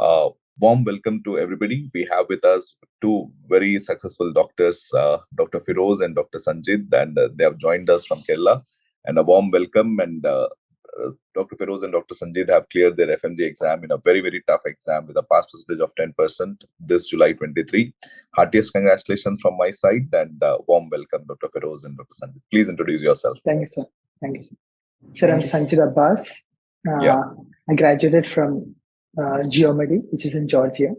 Warm welcome to everybody. We have with us two very successful doctors, Dr. Firoz and Dr. Sanjid, and they have joined us from Kerala. And a warm welcome. And Dr. Firoz and Dr. Sanjid have cleared their FMGE exam in a very, very tough exam with a pass percentage of 10% this July 23. Heartiest congratulations from my side, and warm welcome, Dr. Firoz and Dr. Sanjid. Please introduce yourself. Thank you, sir. Thank you, sir. Sir, I'm Sanjid Abbas. I graduated from geomedy, which is in Georgia.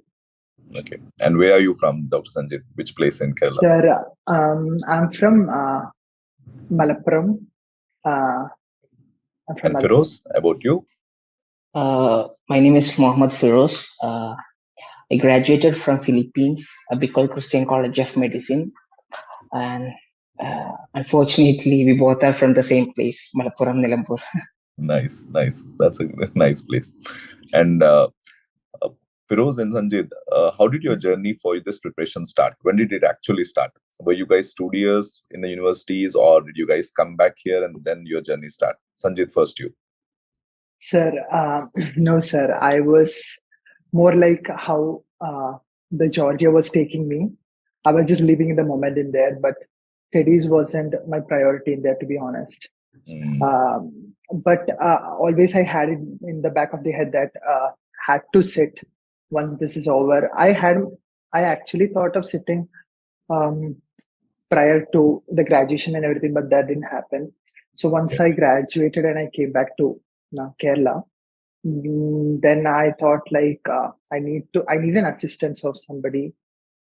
Okay. And where are you from, Dr. Sanjid? Which place in Kerala? Sir, I'm from Malappuram. And Firoz, about you? My name is Mohammad Firoz. I graduated from Philippines, 𝗵𝗺 Christian College of Medicine. And unfortunately, we both are from the same place, Malappuram, Nilambur. Nice, nice. That's a nice place. And Firoz and Sanjid, how did your journey for this preparation start? When did it actually start? Were you guys studious in the universities, or did you guys come back here and then your journey start? Sanjid, first you. Sir, no, sir. I was more like how the Georgia was taking me. I was just living in the moment in there, but studies wasn't my priority in there, to be honest. But always I had it in the back of the head that had to sit once this is over. I actually thought of sitting prior to the graduation and everything, but that didn't happen. So once I graduated and I came back to Kerala, then I thought like I need an assistance of somebody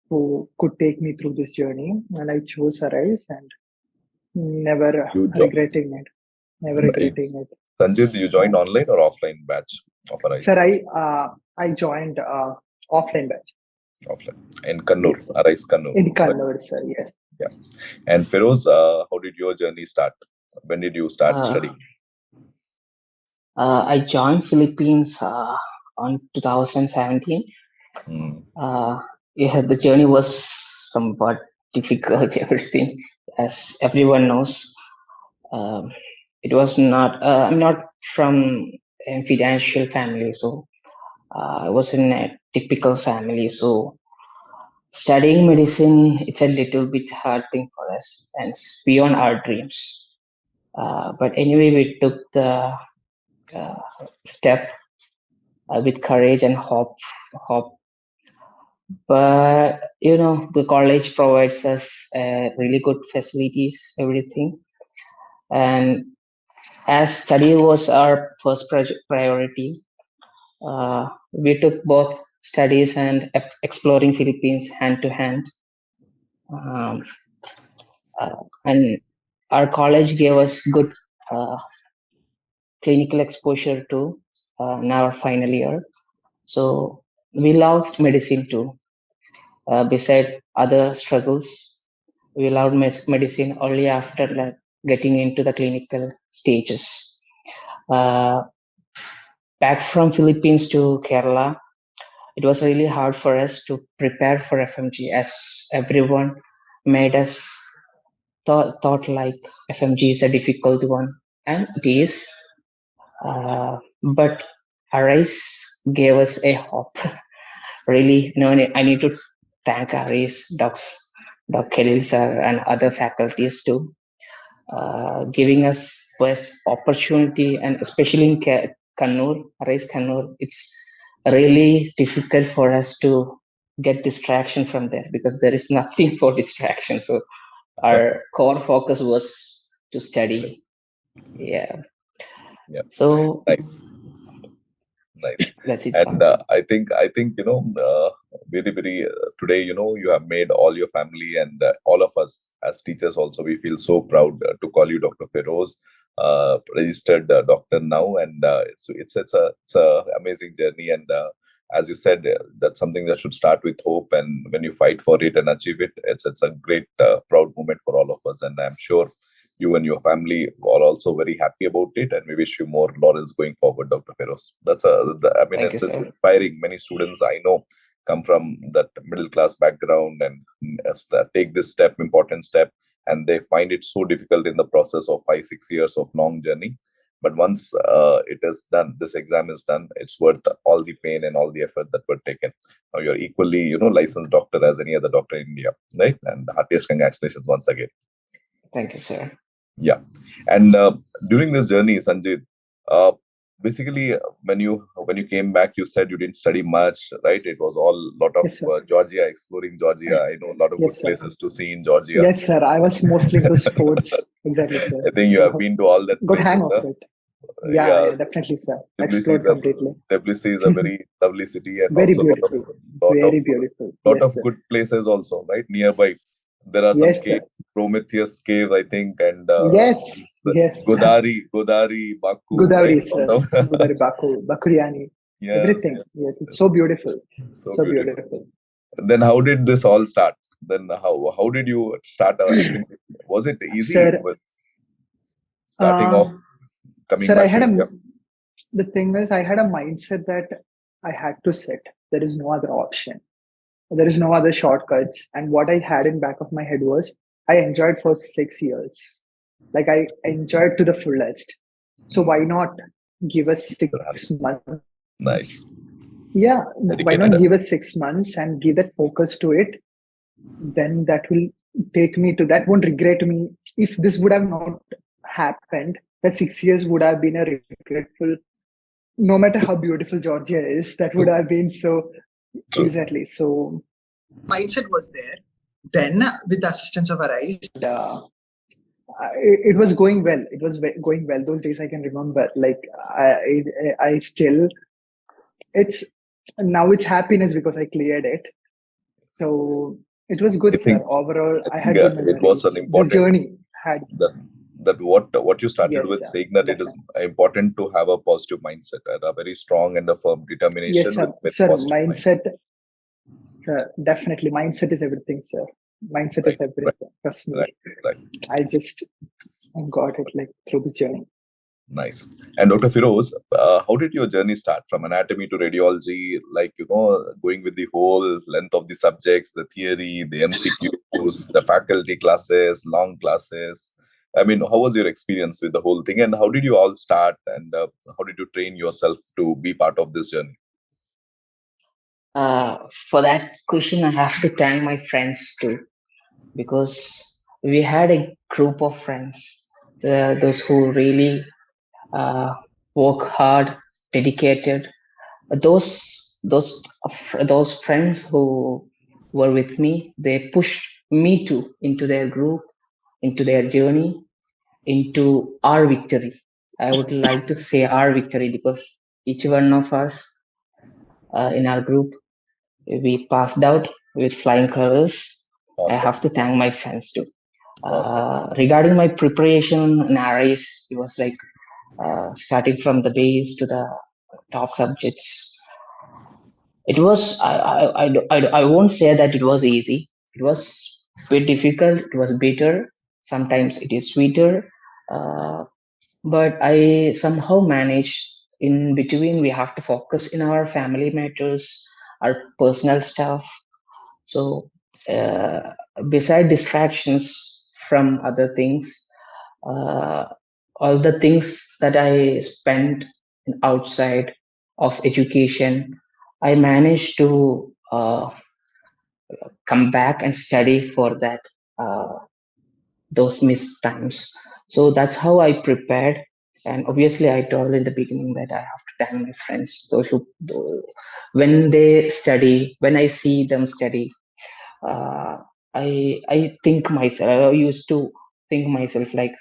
who could take me through this journey, and I chose Arise, and never regretting it. Never regretting it. Sanjid, you joined online or offline batch of Arise? Sir, I joined offline batch. Offline. In Kannur, yes. Arise Kannur. In Kannur, sir, yes. Yeah. And Firoz, how did your journey start? When did you start studying? I joined Philippines on 2017. The journey was somewhat difficult, everything, as everyone knows. It was not, I'm not from a financial family, so I was in a typical family. So studying medicine, it's a little bit hard thing for us, and it's beyond our dreams. But anyway, we took the step with courage and hope. But the college provides us really good facilities, everything. And as study was our first priority, we took both studies and exploring Philippines hand to hand. And our college gave us good clinical exposure too in our final year. So we loved medicine too. Beside other struggles, we loved medicine only after getting into the clinical stages. Back from Philippines to Kerala, it was really hard for us to prepare for FMGE, as everyone made us thought like FMGE is a difficult one, and it is. But Arise gave us a hope. Really, I need to thank Arise, drkhaleel sir, and other faculties too, giving us best opportunity, and especially in Kannur, Arise Kannur, it's really difficult for us to get distraction from there because there is nothing for distraction. So our core focus was to study. Yeah. So nice. That's it. And I think very, very today, you have made all your family and all of us as teachers also, we feel so proud to call you Dr. Firoz, registered doctor now, and it's a amazing journey. And as you said, that's something that should start with hope, and when you fight for it and achieve it, it's a great proud moment for all of us. And I'm sure you and your family are also very happy about it, and we wish you more laurels going forward, Dr. Firoz. It's inspiring. Many students I know come from that middle class background and take this important step, and they find it so difficult in the process of 5-6 years of long journey. But once it is done, this exam is done, it's worth all the pain and all the effort that were taken. Now you're equally, licensed doctor as any other doctor in India, right? And heartiest congratulations once again. Thank you, sir. Yeah. And during this journey, Sanjid, basically, when you came back, you said you didn't study much, right? It was all lot of Yes, Georgia, exploring Georgia. I know a lot of Yes, good sir. places to see in Georgia. Yes, sir. I was mostly into sports. Exactly, sir. I think you have been to all that Good hang places, of sir. it. Yeah, definitely, sir. Explored completely. 𝗬𝗵𝐺 is a very lovely city, and Very also beautiful. Very beautiful. lot Yes, of sir. good places also, right? Nearby, there are some Yes, sir. caves, 𝗤𝗵𝐺 cave, I think, and Yes, yes. 𝗬𝗏𝗺𝗺, Baku, Godavari, right? sir. Godavari, Baku, Bakuriani. Yes, Everything. Yes, it's so beautiful. so beautiful. beautiful. Then how did this all start? Then how did you start? Was it easy Sir, with starting off, coming sir, back I had to India? the thing is, I had a mindset that I had to sit. There is no other option. There is no other shortcuts. And what I had in back of my head was, I enjoyed for 6 years. Like I enjoyed to the fullest. So why not give us 6 months? Nice. Yeah, why not Dedicated. give us 6 months and give that focus to it? Then that will take me to that. Won't regret me. If this would have not happened, the 6 years would have been a regretful. No matter how beautiful Georgia is, that would have been so. True. Exactly. So mindset was there. Then with the assistance of Arise, it was going well. It was going well. Those days I can remember. Like I still, it's now it's happiness because I cleared it. So it was good, sir. Overall, I had good memories. It was an important this journey had that what you started Yes, with, sir. saying that it is important to have a positive mindset and a very strong and a firm determination. Yes, sir. With Sir, positive mindset. Sir, definitely, mindset is everything, sir. Mindset is everything. Trust me. Right. I just got it like through this journey. Nice. And Dr. Firoz, how did your journey start from anatomy to radiology? Like, going with the whole length of the subjects, the theory, the MCQs, the faculty classes, long classes. I mean, how was your experience with the whole thing, and how did you all start, and how did you train yourself to be part of this journey? For that question, I have to thank my friends too, because we had a group of friends, those who really work hard, dedicated. Those friends who were with me, they pushed me too into their group, into their journey, into our victory. I would like to say our victory, because each one of us in our group, we passed out with flying colors. Awesome. I have to thank my friends too. Awesome. Regarding my preparation in RIs, it was like starting from the base to the top subjects. It was, I won't say that it was easy. It was a bit difficult. It was bitter. Sometimes it is sweeter. But I somehow managed. In between, we have to focus in our family matters, our personal stuff. So beside distractions from other things, all the things that I spent outside of education, I managed to come back and study for that those missed times. So that's how I prepared. And obviously, I told in the beginning that I have to thank my friends. Those who, when they study, when I see them study, I think myself. I used to think myself like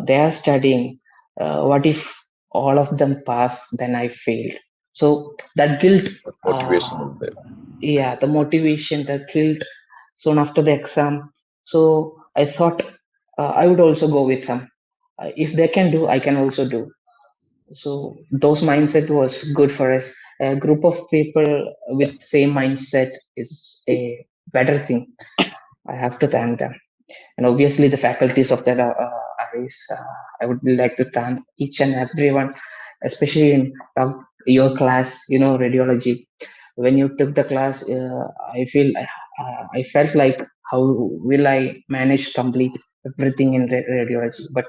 they are studying. What if all of them pass, then I failed? So that guilt, Motivation is there. Yeah, the motivation, the guilt soon after the exam. So I thought I would also go with them. If they can do, I can also do. So those mindset was good for us. A group of people with same mindset is a better thing. I have to thank them. And obviously the faculties of the ARIS, I would like to thank each and everyone, especially in your class, radiology. When you took the class, I felt like how will I manage complete everything in radiology. But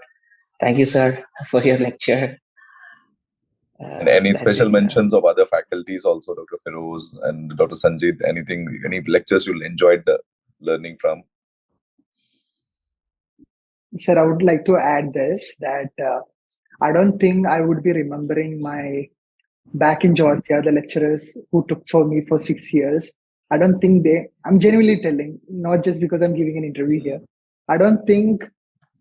thank you, sir, for your lecture. And any That's special it, sir. mentions of other faculties also, Dr. Firoz and Dr. Sanjid? Anything, any lectures you enjoyed learning from? Sir, I would like to add this, that I don't think I would be remembering my back in Georgia, the lecturers who took for me for 6 years. I don't think I'm genuinely telling, not just because I'm giving an interview here. I don't think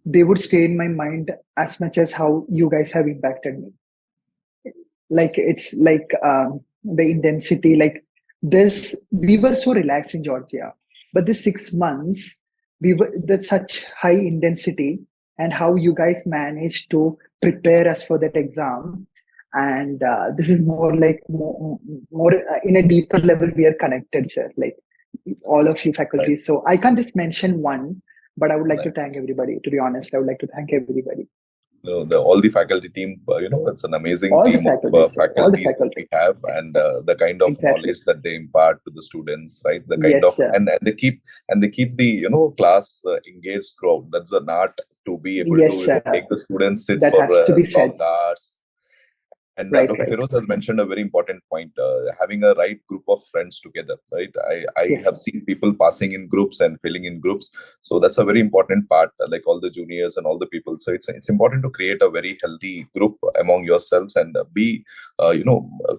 they would stay in my mind as much as how you guys have impacted me. Like, it's like the intensity, like this, we were so relaxed in Georgia, but this 6 months, that's such high intensity, and how you guys managed to prepare us for that exam. And this is more like more in a deeper level, we are connected, sir, like all of you faculties. So I can't just mention one, but I would like to thank everybody. To be honest, I would like to thank everybody. All the faculty team, it's an amazing All team of faculties that we have, and the kind of knowledge that they impart to the students, right? The kind of, and they keep the class engaged throughout. That's an art, to be able to make the students sit for long hours. And Dr. Firoz has mentioned a very important point, having a right group of friends together, right? I have seen people passing in groups and filling in groups. So that's a very important part, like all the juniors and all the people. So it's important to create a very healthy group among yourselves and be,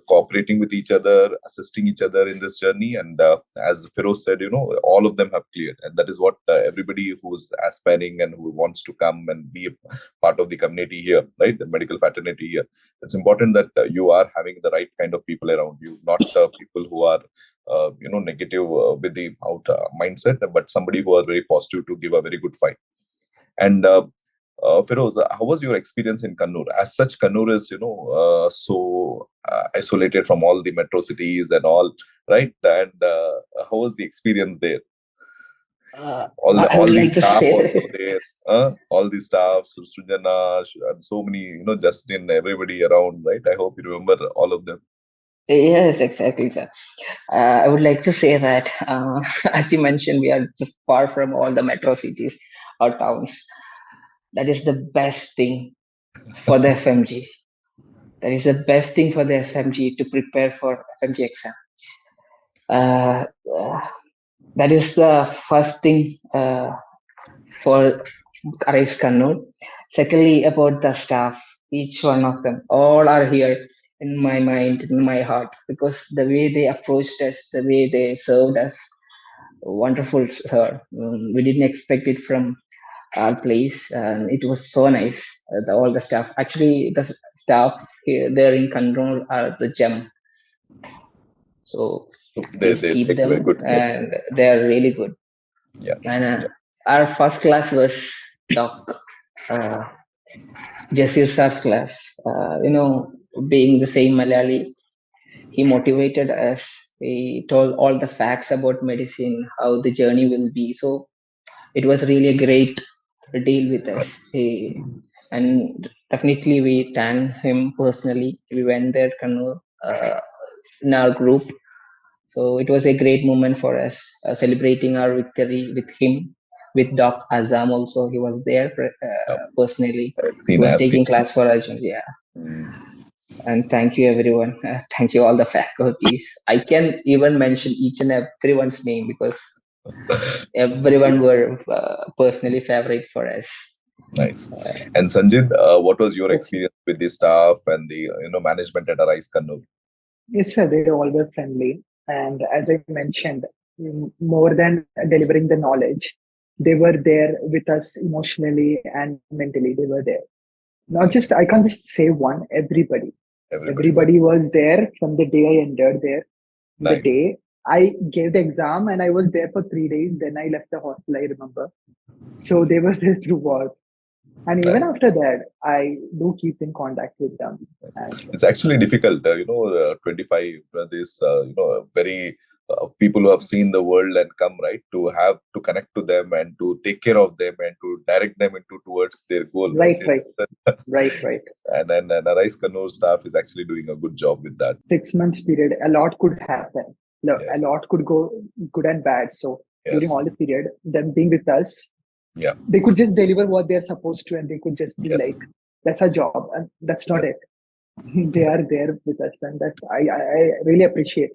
cooperating with each other, assisting each other in this journey. And as Firoz said, all of them have cleared. And that is what everybody who's aspiring and who wants to come and be a part of the community here, right? The medical fraternity here. It's important that you are having the right kind of people around you, not people who are negative with the mindset, but somebody who are very positive to give a very good fight. And Firoz, how was your experience in Kannur? As such, Kannur is so isolated from all the metro cities and all, right? And how was the experience there? All the staff also there. All the staff, Sujana, and so many, Justin, everybody around, right? I hope you remember all of them. Yes, exactly, sir. I would like to say that, as you mentioned, we are just far from all the metro cities or towns. That is the best thing for the FMG. That is the best thing for the FMG to prepare for FMG exam. That is the first thing for Arise Kannur. Secondly, about the staff, each one of them, all are here in my mind, in my heart, because the way they approached us, the way they served us, wonderful, sir. We didn't expect it from our place, and it was so nice. All the staff, actually, the staff here there in Kannur are the gem. So please keep them, and they are really good. Yeah. And our first class was Doc Jasir sir's class. Being the same Malayali, he motivated us. He told all the facts about medicine, how the journey will be. So it was really a great deal with us. And definitely we thank him personally. We went there, Kannur, in our group. So it was a great moment for us, celebrating our victory with him, with Doc Azam also. He was there personally. He was taking class for us. Yeah. And thank you, everyone. Thank you, all the faculties. I can even mention each and everyone's name because everyone were personally favorite for us. Nice. And Sanjid, what was your experience with the staff and the management at Arise Kannur? Yes, sir. They all were friendly. And as I mentioned, more than delivering the knowledge, they were there with us emotionally and mentally. They were there. Not just, I can't just say one, everybody. Everybody was there from the day I entered there. The day I gave the exam and I was there for 3 days. Then I left the hostel, I remember. So they were there throughout. And even after that, I do keep in contact with them. It's actually difficult, 25, this, very people who have seen the world and come, right, to have to connect to them and to take care of them and to direct them towards their goal. Right. And then Arise Kannur staff is actually doing a good job with that. 6 months period, a lot could happen. A lot could go good and bad. So during all the period, them being with us, they could just deliver what they're supposed to, and they could just be like, that's our job, and that's not it. they are there with us, and that's I really appreciate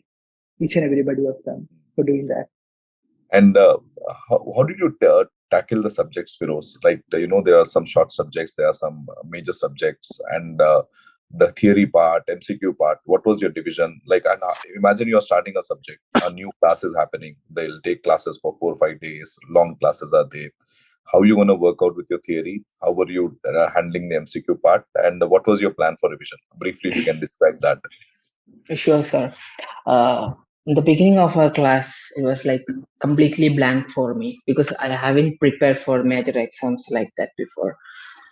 each and everybody of them for doing that. And how did you tackle the subjects, Firoz? Like, there are some short subjects, there are some major subjects, and the theory part, MCQ part. What was your division? Like, and imagine you're starting a subject, a new class is happening. They'll take classes for 4 or 5 days. Long classes are there. How are you going to work out with your theory? How were you handling the MCQ part? And what was your plan for revision? Briefly, if you can describe that. Sure, sir. In the beginning of our class, it was like completely blank for me because I haven't prepared for major exams like that before.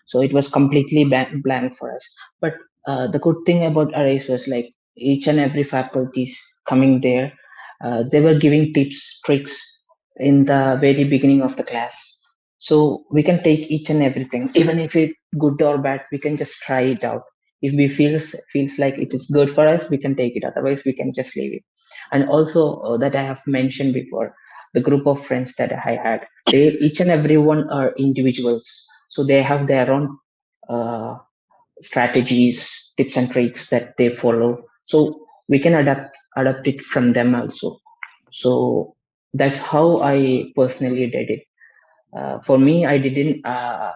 So it was completely blank for us. But the good thing about Arise was like each and every faculties coming there, they were giving tips, tricks in the very beginning of the class. So we can take each and everything, even if it's good or bad, we can just try it out. If we feels like it is good for us, we can take it. Otherwise, we can just leave it. And also that I have mentioned before, the group of friends that I had, they each and every one are individuals, so they have their own strategies, tips and tricks that they follow. So we can adapt it from them also. So that's how I personally did it. For me, I didn't. I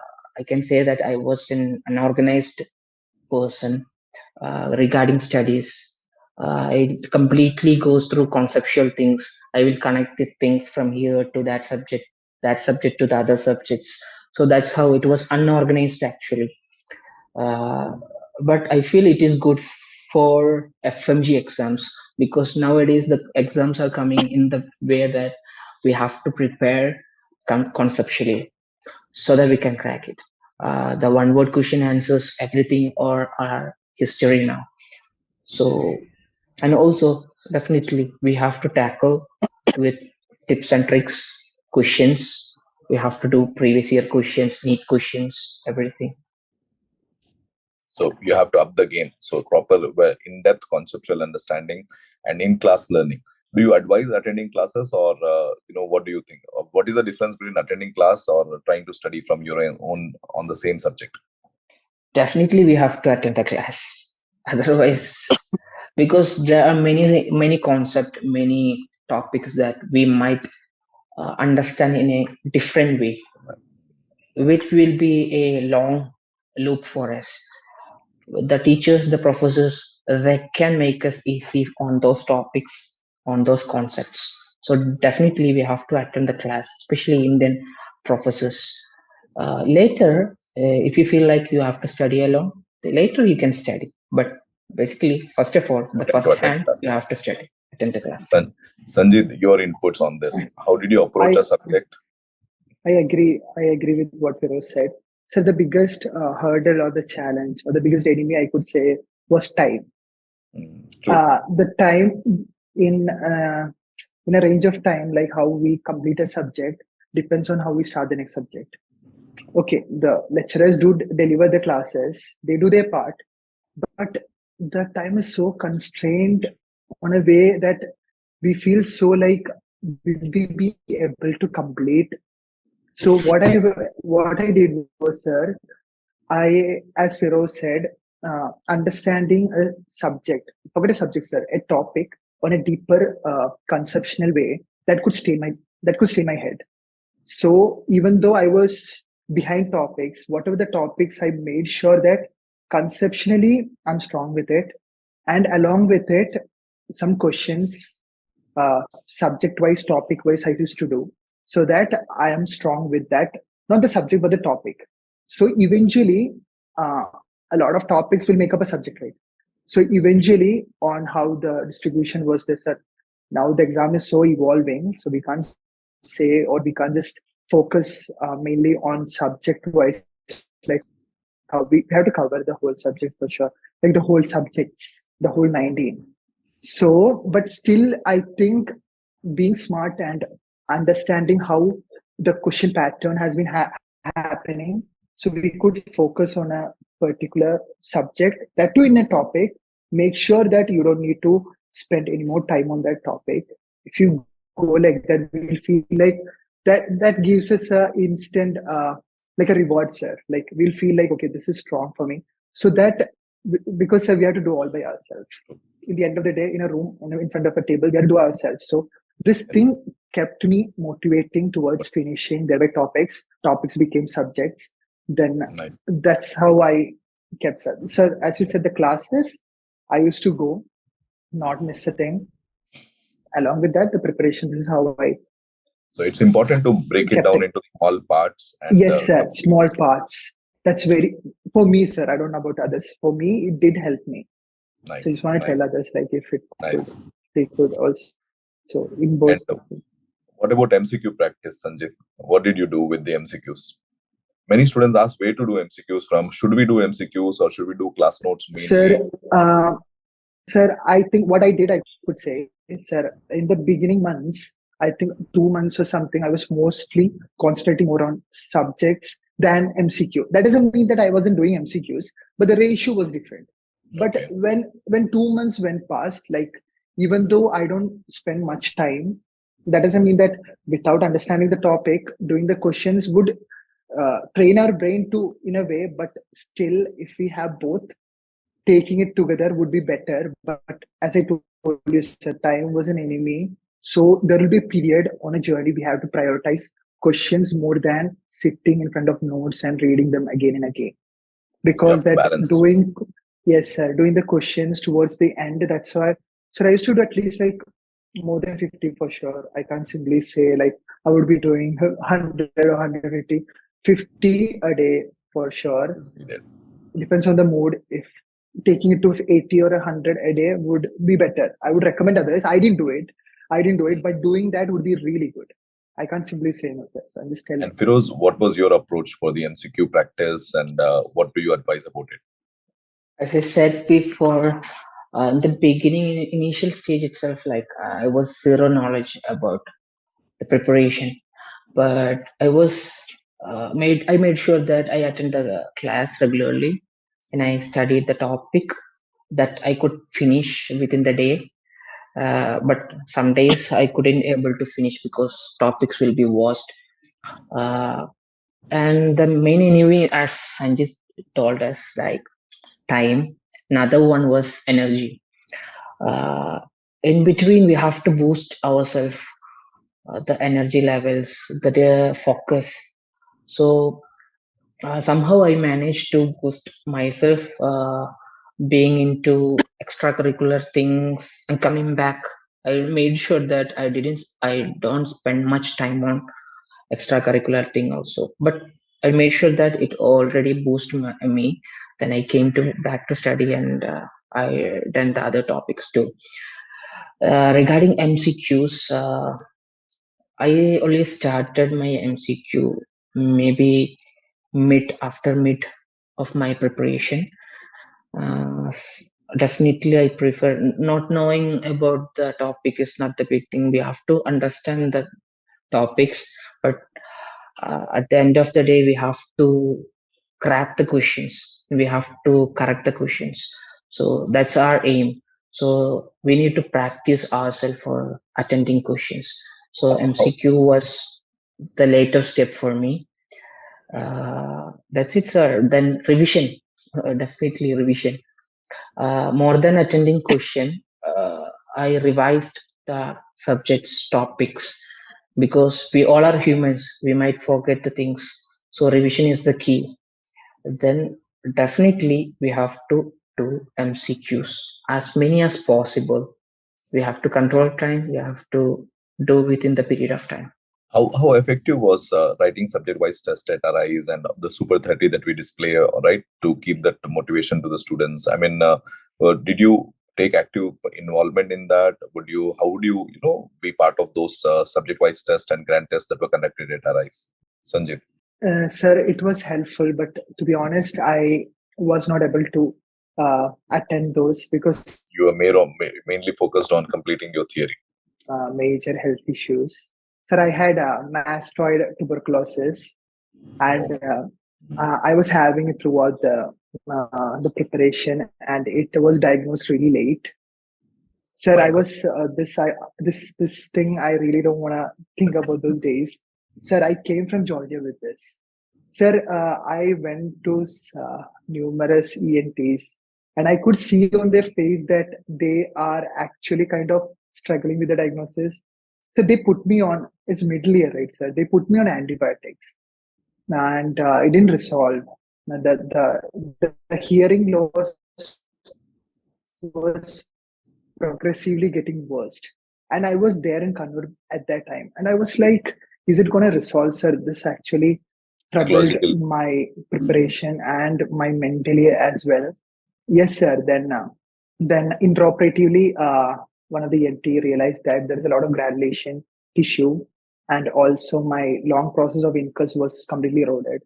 can say that I was an unorganized person regarding studies. It completely goes through conceptual things. I will connect the things from here to that subject to the other subjects. So that's how it was unorganized actually. But I feel it is good for FMG exams because nowadays the exams are coming in the way that we have to prepare conceptually so that we can crack it. The one word question answers everything or our history now. So, and also definitely we have to tackle with tips and tricks questions. We have to do previous year questions, NEET questions, everything. So you have to up the game. So proper in-depth conceptual understanding and in-class learning. Do you advise attending classes, or what do you think? What is the difference between attending class or trying to study from your own on the same subject? Definitely, we have to attend the class. Otherwise, because there are many concepts, many topics that we might understand in a different way, which will be a long loop for us. The teachers, the professors, they can make us easy on those topics, on those concepts. So definitely we have to attend the class, especially Indian professors. Later, if you feel like you have to study alone, later you can study. But basically, first of all, the first hand, you have to study, attend the class. Sanjid, your inputs on this. How did you approach a subject? I agree with what Firoz said. So the biggest hurdle or the challenge or the biggest enemy I could say was time. The time in a range of time, like how we complete a subject, depends on how we start the next subject. Okay, the lecturers do deliver the classes, they do their part, but the time is so constrained on a way that we feel so like will we be able to complete. So what I did was, sir, as Firoz said, understanding a subject, forget a subject, sir, a topic on a deeper conceptual way that could stay my head. So even though I was behind topics, whatever the topics, I made sure that conceptually I'm strong with it, and along with it, some questions, subject-wise, topic-wise, I used to do, so that I am strong with that, not the subject, but the topic. So eventually, a lot of topics will make up a subject, right? So eventually, on how the distribution was this, now the exam is so evolving, so we can't say, or we can't just focus mainly on subject-wise, like how we have to cover the whole subject for sure, like the whole subjects, the whole 19. So, but still, I think being smart and understanding how the question pattern has been happening, so we could focus on a particular subject, that too in a topic. Make sure that you don't need to spend any more time on that topic. If you go like that, we'll feel like that gives us a instant like a reward, sir. Like we'll feel like, okay, this is strong for me. So that because sir, we have to do all by ourselves. In the end of the day, in a room, in front of a table, we have to do ourselves. So this thing kept me motivating towards finishing. There were topics became subjects. Then that's how I kept, sir, as you said, the classes, I used to go, not miss a thing. Along with that, the preparation, this is how I. So it's important to break it down into small parts. And, yes, sir, small parts. That's very, for me, sir, I don't know about others. For me, it did help me. Nice. So I just want to tell others, like, if it nice. could, they could also. So in both. What about MCQ practice, Sanjid? What did you do with the MCQs? Many students ask where to do MCQs from. Should we do MCQs or should we do class notes mainly? Sir, I think what I did, I could say, sir, in the beginning months, I think 2 months or something, I was mostly concentrating more on subjects than MCQ. That doesn't mean that I wasn't doing MCQs, but the ratio was different. But when 2 months went past, like, even though I don't spend much time, that doesn't mean that without understanding the topic, doing the questions would train our brain to, in a way, but still, if we have both, taking it together would be better. But as I told you, sir, time was an enemy. So there will be a period on a journey we have to prioritize questions more than sitting in front of notes and reading them again and again. Because that balance. Doing the questions towards the end, that's why. So I used to do at least like more than 50 for sure. I can't simply say like I would be doing 100 or 150, 50 a day for sure. It depends on the mood. If taking it to 80 or 100 a day would be better. I would recommend others. I didn't do it, but doing that would be really good. I can't simply say no. So I'm just telling. And Firoz, what was your approach for the MCQ practice, and what do you advise about it? As I said before, in the beginning, initial stage itself, like I was zero knowledge about the preparation, but I was I made sure that I attend the class regularly, and I studied the topic that I could finish within the day. But some days I couldn't able to finish because topics will be vast. And the main enemy, as Sanjid told us, like time. Another one was energy. In between, we have to boost ourselves, the energy levels, the focus. So somehow I managed to boost myself, being into extracurricular things and coming back. I made sure that I don't spend much time on extracurricular thing also, but I made sure that it already boosted me. Then I came back to study, and I done the other topics too. Regarding MCQs, I only started my MCQ maybe after mid of my preparation. Definitely I prefer. Not knowing about the topic is not the big thing. We have to understand the topics, but at the end of the day, we have to crack the questions. We have to correct the questions. So that's our aim. So we need to practice ourselves for attending questions. So MCQ was the later step for me. That's it, sir. Then revision, definitely revision. More than attending question, I revised the subjects topics, because we all are humans. We might forget the things. So revision is the key. Then definitely we have to do MCQs as many as possible. We have to control time. We have to do within the period of time. How effective was writing subject-wise test at ARISE and the Super 30 that we display, right, to keep that motivation to the students? I mean, did you take active involvement in that? How would you be part of those subject-wise tests and grant tests that were conducted at ARISE? Sanjid. Sir, it was helpful, but to be honest, I was not able to attend those because you were mainly focused on completing your theory. Major health issues. Sir, I had mastoid tuberculosis, and I was having it throughout the preparation, and it was diagnosed really late. Sir, I was this thing. I really don't want to think about those days. Sir, I came from Georgia with this. Sir, I went to numerous ENTs, And I could see on their face that they are actually kind of struggling with the diagnosis. So they put me on, it's middle year, right, sir? They put me on antibiotics, and it didn't resolve. The hearing loss was progressively getting worse. And I was there in Kannur at that time. And I was like, is it going to resolve, sir? This actually troubled Psychological. my preparation and my mentally as well. Yes, sir. Then intraoperatively, one of the NT realized that there is a lot of granulation tissue, and also my long process of incus was completely eroded.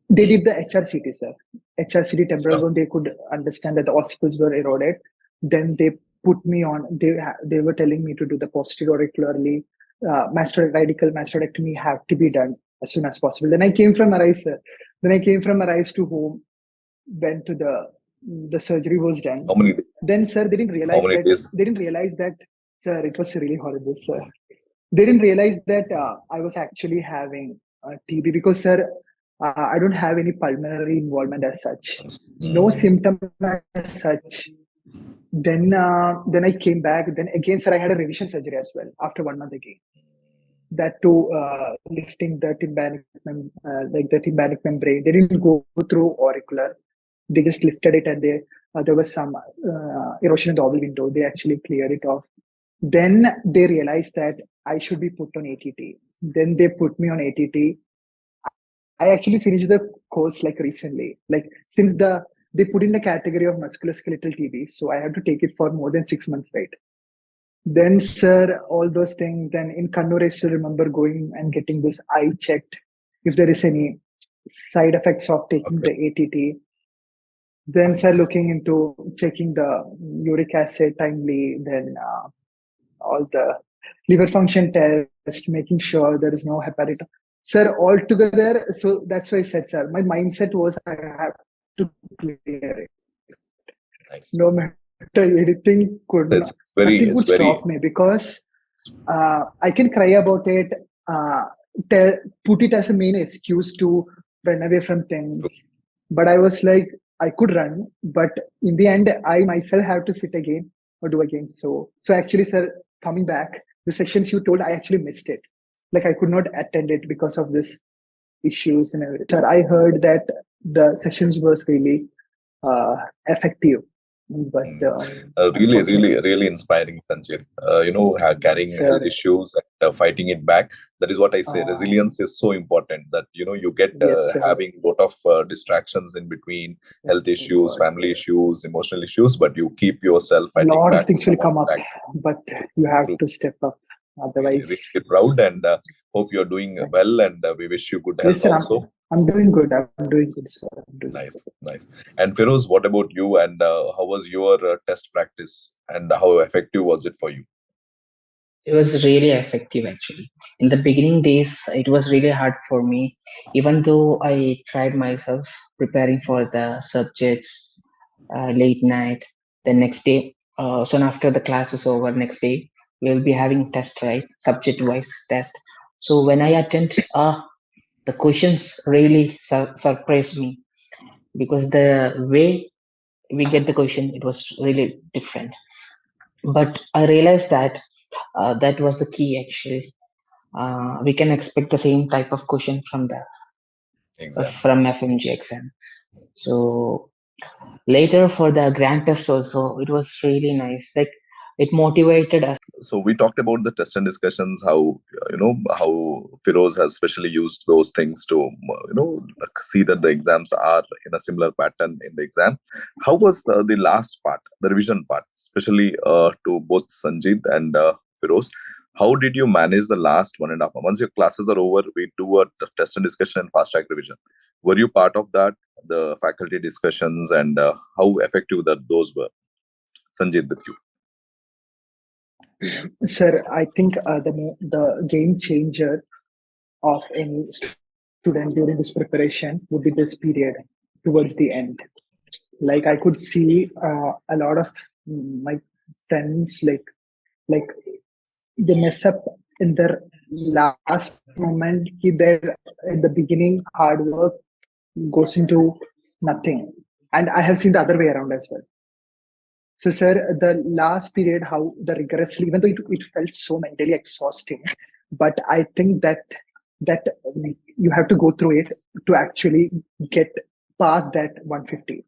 They did the HRCT, sir. HRCT temporal bone, they could understand that the ossicles were eroded. Then they put me on, they were telling me to do the posterior auricularly, radical mastectomy have to be done as soon as possible. Then I came from Arise, sir. Then I came from Arise to home, went to the surgery was done. How many days? Then, sir, they didn't realize that, sir, it was really horrible, sir. They didn't realize that I was actually having TB because, sir, I don't have any pulmonary involvement as such. No symptom as such. Then I came back. Then again, sir, I had a revision surgery as well after 1 month again. That too, lifting the tympanic membrane. They didn't go through auricular. They just lifted it, and there was some erosion in the oval window. They actually cleared it off. Then they realized that I should be put on ATT. Then they put me on ATT. I actually finished the course like recently. Like since they put in the category of musculoskeletal TB, so I have to take it for more than 6 months, right? Then, sir, all those things. Then in Kannur, I still remember going and getting this eye checked if there is any side effects of taking the ATT. Then, sir, looking into checking the uric acid timely. Then all the liver function tests, making sure there is no hepatitis. Sir, altogether, so that's why I said, sir, my mindset was I have to clear it. Nice. No matter anything nothing would stop me, because I can cry about it, put it as a main excuse to run away from things. But I was like, I could run, but in the end, I myself have to sit again or do again. So actually, sir, coming back, the sessions you told, I actually missed it. Like I could not attend it because of this issues and everything. Sir, I heard that the sessions was really effective. But really inspiring, Sanjid. Carrying health issues and fighting it back. That is what I say. Resilience is so important that you get having a lot of distractions in between, health issues, family issues, emotional issues, but you keep yourself. A lot of things will come up, but you have to step up. Otherwise, really proud, and hope you're doing well, and we wish you good health. Yes, sir, also. I'm doing good. I'm doing good, sir. Nice. And Firoz, what about you? And how was your test practice? And how effective was it for you? It was really effective, actually. In the beginning days, it was really hard for me, even though I tried myself preparing for the subjects late night. The next day, soon after the class is over, next day we will be having test, right? Subject-wise test. So when I attend, the questions really surprised me, because the way we get the question, it was really different. But I realized that that was the key, actually. We can expect the same type of question from the from FMGE exam. So later for the grand test also, it was really nice. Like it motivated us. So we talked about the test and discussions, how how Firoz has specially used those things to see that the exams are in a similar pattern in the exam. How was the last part, the revision part, especially to both Sanjid and Firoz? How did you manage the last 1.5 months? Once your classes are over, we do a test and discussion and fast track revision. Were you part of that, the faculty discussions, and how effective those were? Sanjid, with you. Sir, I think the game changer of any student during this preparation would be this period towards the end. Like I could see a lot of my friends like they mess up in their last moment. In the beginning, hard work goes into nothing. And I have seen the other way around as well. So, sir, the last period, how the rigorously, even though it felt so mentally exhausting, but I think that you have to go through it to actually get past that 150.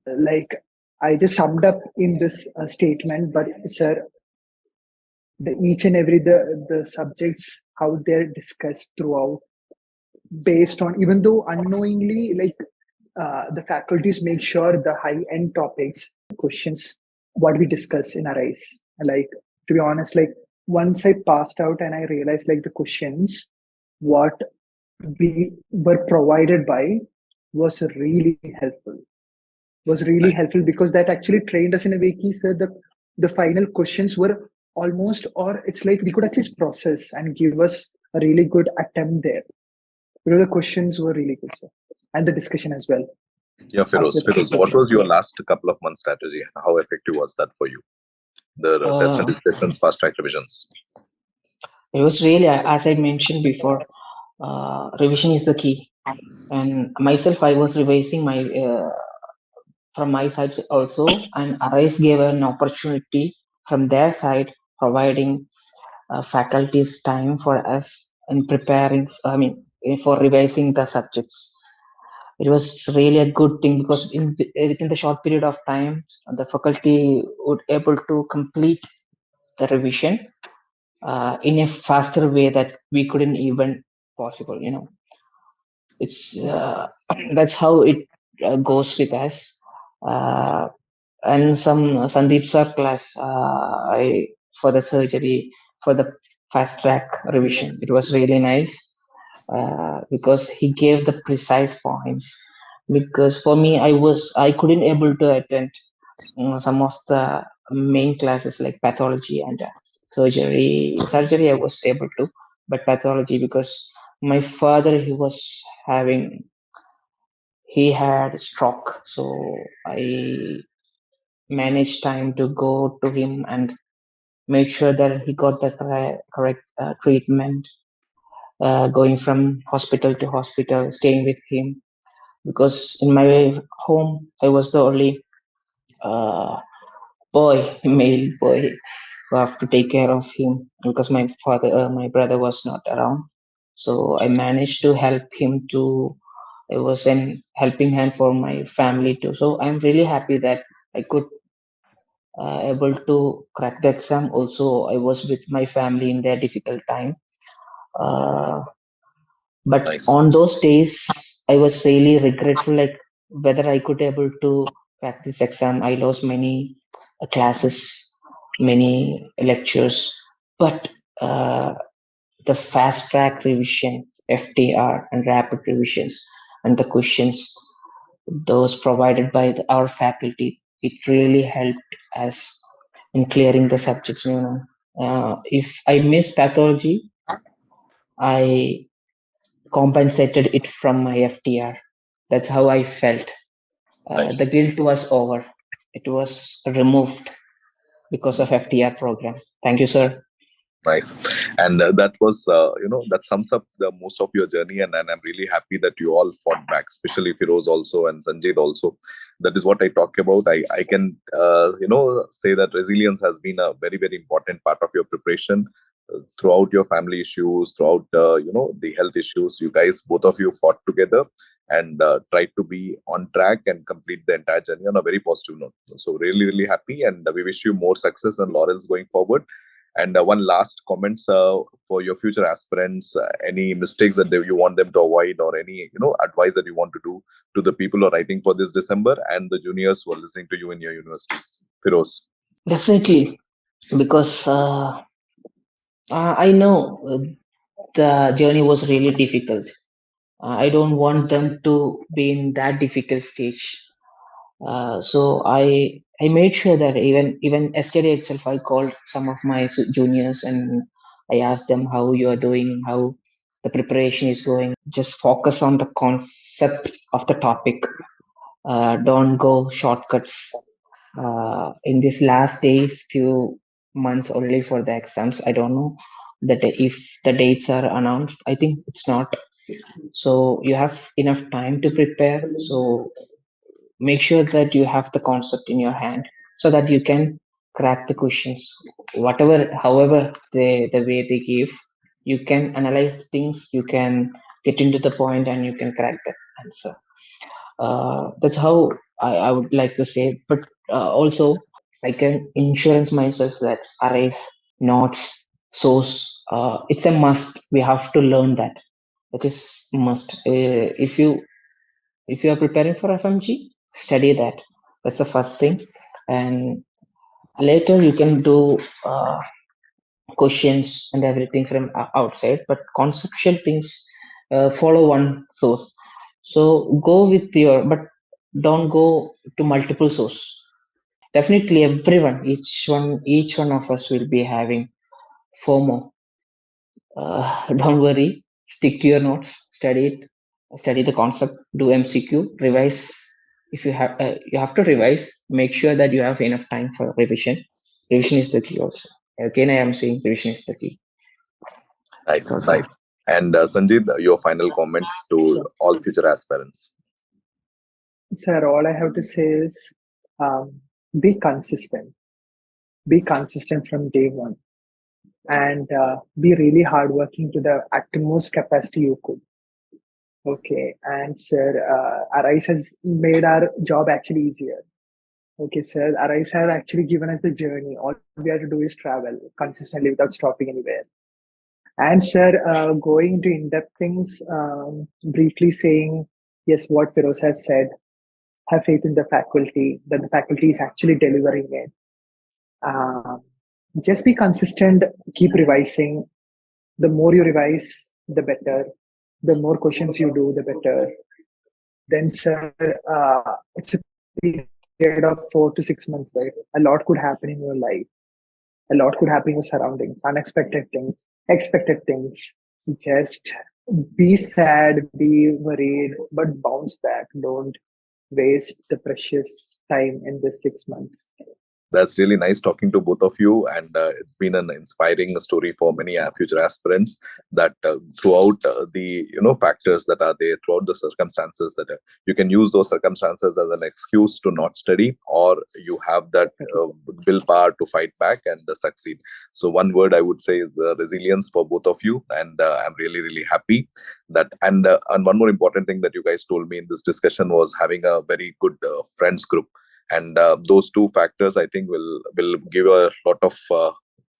Like, I just summed up in this statement, but sir, each and every the subjects, how they're discussed throughout, based on, even though unknowingly, like the faculties make sure the high-end topics, questions, what we discuss in ARISE. Like, to be honest, like once I passed out and I realized like the questions, what we were provided by was really helpful. Because that actually trained us in a way sir, the final questions were almost, or it's like we could at least process and give us a really good attempt there. Because the questions were really good, sir. And the discussion as well. Yeah, Firoz, what was your last couple of months strategy? How effective was that for you? The test and discussions, fast track revisions. It was really, as I mentioned before, revision is the key. And myself, I was revising my from my side also, and ARISE gave an opportunity from their side, providing faculty's time for us in preparing, for revising the subjects. It was really a good thing because within the short period of time, the faculty would able to complete the revision in a faster way that we couldn't even possible. It's that's how it goes with us. And some Sandeep sir class, for the surgery, for the fast track revision, it was really nice because he gave the precise points. Because for me, I couldn't able to attend some of the main classes like pathology and surgery. Surgery I was able to, but pathology, because my father, he had stroke, so I managed time to go to him and make sure that he got the correct treatment, going from hospital to hospital, staying with him, because in my home I was the only male boy, who have to take care of him because my brother was not around. So I managed to help him to. It was an helping hand for my family too. So I'm really happy that I could able to crack the exam. Also, I was with my family in their difficult time. But Nice. on those days, I was really regretful, like whether I could able to crack this exam. I lost many classes, many lectures, but the fast track revisions, FTR and rapid revisions, and the questions, those provided by our faculty, it really helped us in clearing the subjects. If I missed pathology, I compensated it from my FTR. That's how I felt. Nice. The guilt was over. It was removed because of FTR program. Thank you, sir. Nice. And that was, that sums up the most of your journey. And I'm really happy that you all fought back, especially Firoz also and Sanjid also. That is what I talk about. I can, say that resilience has been a very, very important part of your preparation throughout your family issues, throughout, the health issues. You guys, both of you fought together and tried to be on track and complete the entire journey on a very positive note. So really, really happy. And we wish you more success and laurels going forward. And one last comments for your future aspirants, any mistakes that you want them to avoid, or any advice that you want to do to the people who are writing for this December and the juniors who are listening to you in your universities. Firoz. Definitely, because I know the journey was really difficult. I don't want them to be in that difficult stage. So I made sure that even yesterday itself, I called some of my juniors and I asked them how you are doing, how the preparation is going. Just focus on the concept of the topic. Don't go shortcuts. In these last days, few months only for the exams, I don't know that if the dates are announced. I think it's not. So you have enough time to prepare. So make sure that you have the concept in your hand so that you can crack the questions, however the way they give. You can analyze things, you can get into the point, and you can crack that answer. That's how I would like to say. But also, I can insurance myself that arrays, notes, source, it's a must. We have to learn that. That is must. If you are preparing for FMG, study that. That's the first thing, and later you can do questions and everything from outside. But conceptual things, follow one source. So go with your, but don't go to multiple source. Definitely, everyone, each one of us will be having FOMO. Don't worry, stick to your notes, study the concept, do MCQ, revise. If you have to revise, make sure that you have enough time for revision. Revision is the key also. Again, I am saying revision is the key. Nice. And Sanjid, your final comments to all future aspirants. Sir, all I have to say is be consistent. Be consistent from day one. And be really hardworking to the utmost capacity you could. Okay, and sir, Arise has made our job actually easier. Okay, sir, Arise have actually given us the journey. All we have to do is travel consistently without stopping anywhere. And sir, going to in-depth things, briefly saying, yes, what Firoz has said, have faith in the faculty, that the faculty is actually delivering it. Just be consistent, keep revising. The more you revise, the better. The more questions you do, the better. Then, sir, it's a period of 4 to 6 months, right? A lot could happen in your life. A lot could happen in your surroundings, unexpected things, expected things. Just be sad, be worried, but bounce back. Don't waste the precious time in this 6 months. That's really nice talking to both of you, and it's been an inspiring story for many future aspirants that throughout the factors that are there, throughout the circumstances that you can use those circumstances as an excuse to not study, or you have that willpower to fight back and succeed. So one word I would say is resilience for both of you, and I'm really happy that. And one more important thing that you guys told me in this discussion was having a very good friends group. And those two factors, I think, will give a lot of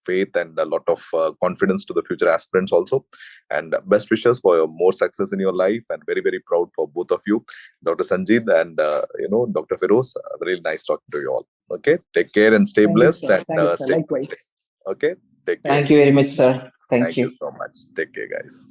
faith and a lot of confidence to the future aspirants also. And best wishes for your more success in your life, and very proud for both of you, Dr. Sanjid and Dr. Firoz. Really nice talking to you all. Okay, take care and stay blessed. Thank you, Stay likewise. Okay, take care. Thank you very much, sir. Thank you So much. Take care, guys.